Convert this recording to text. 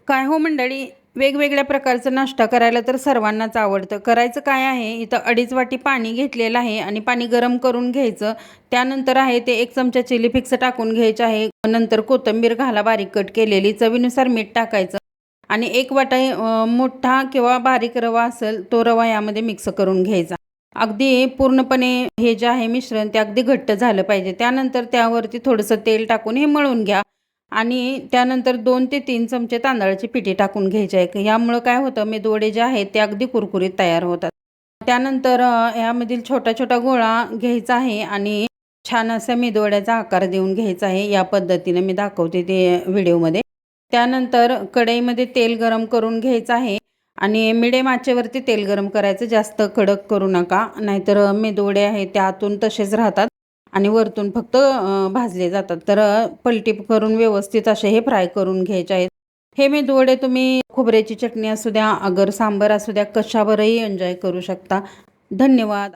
काय हो मंडळी, वेगवेगळ्या प्रकारचा नाश्ता करायला तर सर्वांनाच आवडतं. करायचं काय आहे, इथं 2.5 वाटी पाणी घेतलेलं आहे आणि पाणी गरम करून घ्यायचं. त्यानंतर आहे ते 1 चमचा चिली फ्लेक्स टाकून घ्यायचे आहे. नंतर कोथिंबीर घाला बारीक कट केलेली, चवीनुसार मीठ टाकायचं आणि 1 वाटा मोठा किंवा बारीक रवा असेल तो रवा यामध्ये मिक्स करून घ्यायचा. अगदी पूर्णपणे हे जे आहे मिश्रण ते अगदी घट्ट झालं पाहिजे. त्यानंतर त्यावरती थोडंसं तेल टाकून हे मळून घ्या आणि त्यानंतर 2 ते 3 चमचे तांदळाची पिठी टाकून घ्यायची आहे. यामुळं काय होतं, मेदवडे जे आहेत ते अगदी कुरकुरीत तयार होतात. त्यानंतर यामधील छोटा छोटा गोळा घ्यायचा आहे आणि छान असा मेदवड्याचा आकार देऊन घ्यायचा आहे. या पद्धतीने मी दाखवते ते व्हिडिओमध्ये. त्यानंतर कढईमध्ये तेल गरम करून घ्यायचं आहे आणि मिडियम आचेवरती तेल गरम करायचं, जास्त कडक करू नका, नाहीतर मेदवडे आहेत ते आतून तसेच राहतात आणि वरतून फक्त भाजले जातात. तर पलटी करून व्यवस्थित असे हे फ्राय करून घ्यायचे आहेत. हे मेदूवडे तुम्ही खोबऱ्याची चटणी असू द्या, अगर सांबार असू द्या, कशावरही एन्जॉय करू शकता. धन्यवाद.